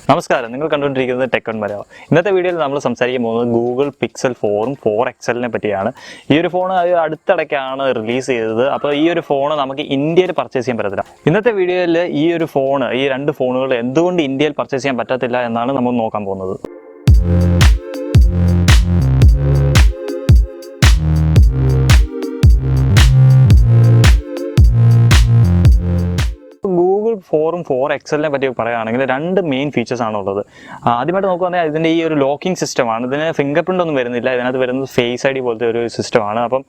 നമസ്കാരം, നിങ്ങൾ കണ്ടുകൊണ്ടിരിക്കുന്നത് ടെക് ഓൺ മലയാളം. ഇന്നത്തെ വീഡിയോയിൽ നമ്മൾ സംസാരിക്കാൻ പോകുന്നത് ഗൂഗിൾ പിക്സൽ 4ഉം 4XLനെ പറ്റിയാണ്. ഈ ഒരു ഫോൺ അടുത്തിടയ്ക്കാണ് റിലീസ് ചെയ്തത്. അപ്പോൾ ഈ ഒരു ഫോൺ നമുക്ക് ഇന്ത്യയിൽ പർച്ചേസ് ചെയ്യാൻ പറ്റത്തില്ല. ഇന്നത്തെ വീഡിയോയിൽ ഈ രണ്ട് ഫോണുകൾ എന്തുകൊണ്ട് ഇന്ത്യയിൽ പർച്ചേസ് ചെയ്യാൻ പറ്റത്തില്ല എന്നാണ് നമ്മൾ നോക്കാൻ പോകുന്നത്. ഗൂഗിൾ 4ഉം 4XLനെ പറ്റി പറയുകയാണെങ്കിൽ രണ്ട് മെയിൻ ഫീച്ചേഴ്സ് ആണ് ഉള്ളത്. ആദ്യമായിട്ട് നോക്കുകയാണെങ്കിൽ ഇതിൻ്റെ ഈ ഒരു ലോക്കിംഗ് സിസ്റ്റമാണ്. ഇതിന് ഫിംഗർ പ്രിൻ്റ് ഒന്നും വരുന്നില്ല. ഇതിനകത്ത് വരുന്നത് ഫേസ് ID പോലത്തെ ഒരു സിസ്റ്റമാണ്. അപ്പം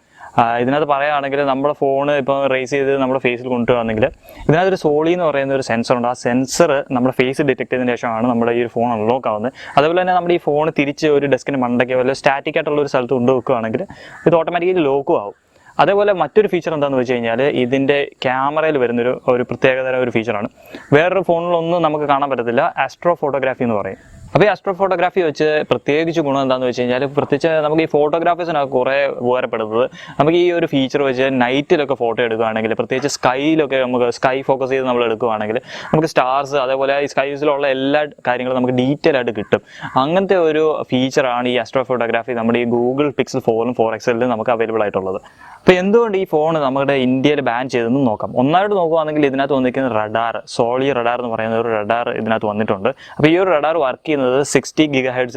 ഇതിനകത്ത് പറയുകയാണെങ്കിൽ നമ്മുടെ ഫോൺ ഇപ്പോൾ റേസ് ചെയ്ത് നമ്മുടെ ഫേസിൽ കൊണ്ടുവന്നെങ്കിൽ ഇതിനകത്തൊരു സോളി എന്ന് പറയുന്ന ഒരു സെൻസർ ഉണ്ട്. ആ സെൻസർ നമ്മുടെ ഫേസ് ഡിറ്റക്ട് ചെയ്തതിന് ശേഷമാണ് നമ്മുടെ ഈ ഒരു ഫോൺ അൺലോക്ക് ആവുന്നത്. അതുപോലെ തന്നെ നമ്മുടെ ഈ ഫോൺ തിരിച്ച് ഒരു ഡെസ്കിന് മണ്ടയ്ക്കോ അല്ലെങ്കിൽ സ്റ്റാറ്റിക് ആയിട്ടുള്ള ഒരു സ്ഥലത്ത് കൊണ്ടുവെക്കുകയാണെങ്കിൽ ഇത് ഓട്ടോമാറ്റിക്കലി ലോക്കും ആവും. അതേപോലെ മറ്റൊരു ഫീച്ചർ എന്താണെന്ന് വെച്ച് കഴിഞ്ഞാൽ ഇതിൻ്റെ ക്യാമറയിൽ വരുന്നൊരു പ്രത്യേകതരം ഒരു ഫീച്ചറാണ്. വേറൊരു ഫോണിലൊന്നും നമുക്ക് കാണാൻ പറ്റത്തില്ല. ആസ്ട്രോ ഫോട്ടോഗ്രാഫി എന്ന് പറയും. അപ്പോൾ ഈ ആസ്ട്രോ ഫോട്ടോഗ്രാഫി വെച്ച് പ്രത്യേകിച്ച് ഗുണം എന്താണെന്ന് വെച്ച് കഴിഞ്ഞാൽ പ്രത്യേകിച്ച് നമുക്ക് ഈ ഫോട്ടോഗ്രാഫേഴ്സിനൊക്കെ കുറേ ഉപകാരപ്പെടുന്നത് നമുക്ക് ഈ ഒരു ഫീച്ചർ വെച്ച് നൈറ്റിലൊക്കെ ഫോട്ടോ എടുക്കുകയാണെങ്കിൽ, പ്രത്യേകിച്ച് സ്കൈയിലൊക്കെ നമുക്ക് സ്കൈ ഫോക്കസ് ചെയ്ത് നമ്മൾ എടുക്കുകയാണെങ്കിൽ നമുക്ക് സ്റ്റാർസ് അതേപോലെ ഈ സ്കൈസിലുള്ള എല്ലാ കാര്യങ്ങളും നമുക്ക് ഡീറ്റെയിൽ ആയിട്ട് കിട്ടും. അങ്ങനത്തെ ഒരു ഫീച്ചറാണ് ഈ ആസ്ട്രോ ഫോട്ടോഗ്രാഫി നമ്മുടെ ഈ ഗൂഗിൾ പിക്സൽ 4ഉം 4XLലും നമുക്ക് അവൈലബിൾ ആയിട്ടുള്ളത്. അപ്പോൾ എന്തുകൊണ്ട് ഈ ഫോൺ നമ്മുടെ ഇന്ത്യയിൽ ബാൻ ചെയ്തെന്ന് നോക്കാം. ഒന്നായിട്ട് നോക്കുകയാണെങ്കിൽ ഇതിനകത്ത് വന്നിരിക്കുന്ന റഡാർ, സോളി റഡാർ എന്ന് പറയുന്ന ഒരു റഡാർ ഇതിനകത്ത് വന്നിട്ടുണ്ട്. അപ്പോൾ ഈ ഒരു റഡാർ വർക്ക് ചെയ്യുന്നത് 60 GHz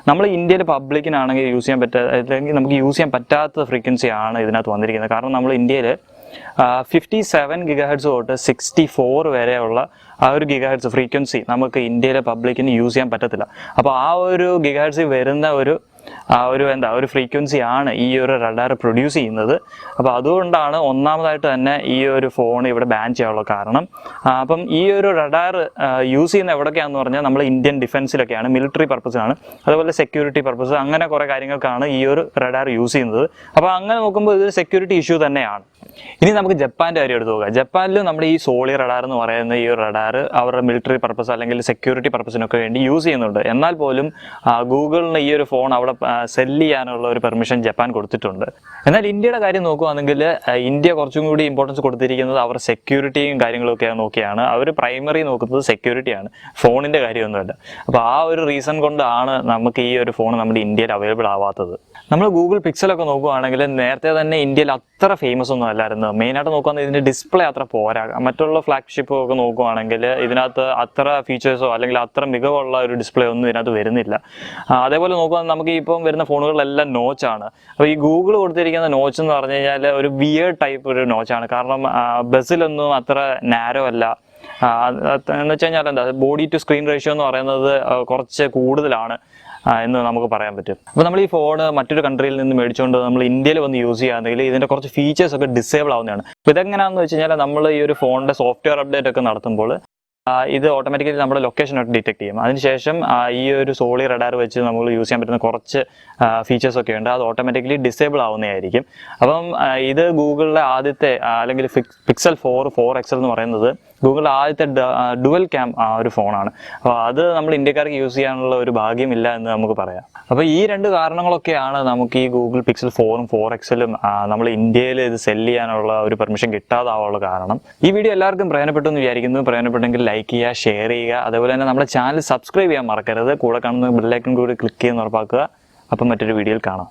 നമ്മൾ ഇന്ത്യയിൽ പബ്ലിക്കിനാണെങ്കിൽ അല്ലെങ്കിൽ നമുക്ക് യൂസ് ചെയ്യാൻ പറ്റാത്ത ഫ്രീക്വൻസിയാണ് ഇതിനകത്ത് വന്നിരിക്കുന്നത്. കാരണം നമ്മൾ ഇന്ത്യയിൽ 57 GHz തൊട്ട് 64 വരെയുള്ള ആ ഒരു GHz ഫ്രീക്വൻസി നമുക്ക് ഇന്ത്യയിലെ പബ്ലിക്കിന് യൂസ് ചെയ്യാൻ പറ്റത്തില്ല. അപ്പോൾ ആ ഒരു GHz വരുന്ന ഒരു ഫ്രീക്വൻസിയാണ് ഈ ഒരു റഡാർ പ്രൊഡ്യൂസ് ചെയ്യുന്നത്. അപ്പോൾ അതുകൊണ്ടാണ് ഒന്നാമതായിട്ട് തന്നെ ഈ ഒരു ഫോൺ ഇവിടെ ബാൻ ചെയ്യാനുള്ള കാരണം. അപ്പം ഈ ഒരു റഡാർ യൂസ് ചെയ്യുന്ന എവിടെയൊക്കെയാണെന്ന് പറഞ്ഞാൽ നമ്മൾ ഇന്ത്യൻ ഡിഫൻസിലൊക്കെയാണ്, മിലിറ്ററി പർപ്പസിനാണ്, അതുപോലെ സെക്യൂരിറ്റി പർപ്പസ്, അങ്ങനെ കുറേ കാര്യങ്ങൾക്കാണ് ഈ ഒരു റഡാർ യൂസ് ചെയ്യുന്നത്. അപ്പോൾ അങ്ങനെ നോക്കുമ്പോൾ ഇതൊരു സെക്യൂരിറ്റി ഇഷ്യൂ തന്നെയാണ്. ഇനി നമുക്ക് ജപ്പാൻ്റെ കാര്യം എടുത്ത് നോക്കാം. ജപ്പാനിലും നമ്മുടെ ഈ സോളി റഡാർ എന്ന് പറയുന്ന ഈ ഒരു റഡാർ അവരുടെ മിലിറ്ററി പർപ്പസ് അല്ലെങ്കിൽ സെക്യൂരിറ്റി പർപ്പസിനൊക്കെ വേണ്ടി യൂസ് ചെയ്യുന്നുണ്ട്. എന്നാൽ പോലും ഗൂഗിളിന് ഈ ഒരു ഫോൺ അവിടെ സെല്ല് ചെയ്യാനുള്ള ഒരു പെർമിഷൻ ജപ്പാൻ കൊടുത്തിട്ടുണ്ട്. എന്നാൽ ഇന്ത്യയുടെ കാര്യം നോക്കുകയാണെങ്കിൽ ഇന്ത്യ കുറച്ചും കൂടി ഇമ്പോർട്ടൻസ് കൊടുത്തിരിക്കുന്നത് അവർ സെക്യൂരിറ്റിയും കാര്യങ്ങളൊക്കെ നോക്കിയാണ്. അവർ പ്രൈമറി നോക്കുന്നത് സെക്യൂരിറ്റിയാണ്, ഫോണിൻ്റെ കാര്യമൊന്നുമല്ല. അപ്പോൾ ആ ഒരു റീസൺ കൊണ്ടാണ് നമുക്ക് ഈ ഒരു ഫോൺ നമ്മുടെ ഇന്ത്യയിൽ അവൈലബിൾ ആവാത്തത്. നമ്മൾ ഗൂഗിൾ പിക്സലൊക്കെ നോക്കുകയാണെങ്കിൽ നേരത്തെ തന്നെ ഇന്ത്യയിൽ അത്ര ഫേമസ് ഒന്നും അല്ലായിരുന്നു. മെയിനായിട്ട് നോക്കുകയാണെങ്കിൽ ഇതിൻ്റെ ഡിസ്പ്ലേ അത്ര പോരാ. മറ്റുള്ള ഫ്ലാഗ്ഷിപ്പ് ഒക്കെ നോക്കുകയാണെങ്കിൽ ഇതിനകത്ത് അത്ര ഫീച്ചേഴ്സോ അല്ലെങ്കിൽ അത്ര മികവുള്ള ഒരു ഡിസ്പ്ലേ ഒന്നും ഇതിനകത്ത് വരുന്നില്ല. അതേപോലെ നോക്കുകയാണെങ്കിൽ നമുക്ക് ഇപ്പം വരുന്ന ഫോണുകളിലെല്ലാം നോച്ചാണ്. അപ്പോൾ ഈ ഗൂഗിൾ കൊടുത്തിരിക്കുന്ന നോച്ച് എന്ന് പറഞ്ഞു കഴിഞ്ഞാൽ ഒരു വിയേർഡ് ടൈപ്പ് ഒരു നോച്ചാണ്. കാരണം ബസ്സിലൊന്നും അത്ര നാരോ അല്ല. എന്ന് വെച്ച് കഴിഞ്ഞാൽ എന്താ, ബോഡി ടു സ്ക്രീൻ റേഷ്യോ എന്ന് പറയുന്നത് കുറച്ച് കൂടുതലാണ് എന്ന് നമുക്ക് പറയാൻ പറ്റും. അപ്പോൾ നമ്മൾ ഈ ഫോൺ മറ്റൊരു കൺട്രിയിൽ നിന്ന് മേടിച്ചുകൊണ്ട് നമ്മൾ ഇന്ത്യയിൽ വന്ന് യൂസ് ചെയ്യുകയാണെങ്കിൽ ഇതിൻ്റെ കുറച്ച് ഫീച്ചേഴ്സ് ഒക്കെ ഡിസേബിൾ ആവുന്നതാണ്. അപ്പോൾ ഇതെങ്ങനെയാണെന്ന് വെച്ച് കഴിഞ്ഞാൽ നമ്മൾ ഈ ഒരു ഫോണിൻ്റെ സോഫ്റ്റ്വെയർ അപ്ഡേറ്റ് ഒക്കെ നടത്തുമ്പോൾ ഇത് ഓട്ടോമാറ്റിക്കലി നമ്മുടെ ലൊക്കേഷനൊക്കെ ഡിറ്റക്ട് ചെയ്യും. അതിനുശേഷം ഈ ഒരു സോളി റഡാർ വെച്ച് നമ്മൾ യൂസ് ചെയ്യാൻ പറ്റുന്ന കുറച്ച് ഫീച്ചേഴ്സൊക്കെ ഉണ്ട്. അത് ഓട്ടോമാറ്റിക്കലി ഡിസേബിൾ ആവുന്നതായിരിക്കും. അപ്പം ഇത് ഗൂഗിളിലെ ആദ്യത്തെ അല്ലെങ്കിൽ പിക്സൽ 4 4XL എന്ന് പറയുന്നത് ഗൂഗിളിലെ ആദ്യത്തെ ഡുവൽ ക്യാം ഒരു ഫോണാണ്. അപ്പോൾ അത് നമ്മൾ ഇന്ത്യക്കാർക്ക് യൂസ് ചെയ്യാനുള്ള ഒരു ഭാഗ്യമില്ല എന്ന് നമുക്ക് പറയാം. അപ്പോൾ ഈ രണ്ട് കാരണങ്ങളൊക്കെയാണ് നമുക്ക് ഈ ഗൂഗിൾ പിക്സൽ 4ഉം 4XLും നമ്മൾ ഇന്ത്യയിൽ ഇത് സെല്ല് ചെയ്യാനുള്ള ഒരു പെർമിഷൻ കിട്ടാതാവാനുള്ള കാരണം. ഈ വീഡിയോ എല്ലാവർക്കും പ്രയോജനപ്പെട്ടു എന്ന് വിചാരിക്കുന്നു. പ്രയോജനപ്പെട്ടെങ്കിൽ ലൈക്ക് ചെയ്യുക, ഷെയർ ചെയ്യുക, അതേപോലെ തന്നെ നമ്മുടെ ചാനൽ സബ്സ്ക്രൈബ് ചെയ്യാൻ മറക്കരുത്. കൂടെ കാണുന്ന ബെൽ ഐക്കൺ കൂടി ക്ലിക്ക് ചെയ്യുന്ന ഉറപ്പാക്കുക. അപ്പം മറ്റൊരു വീഡിയോയിൽ കാണാം.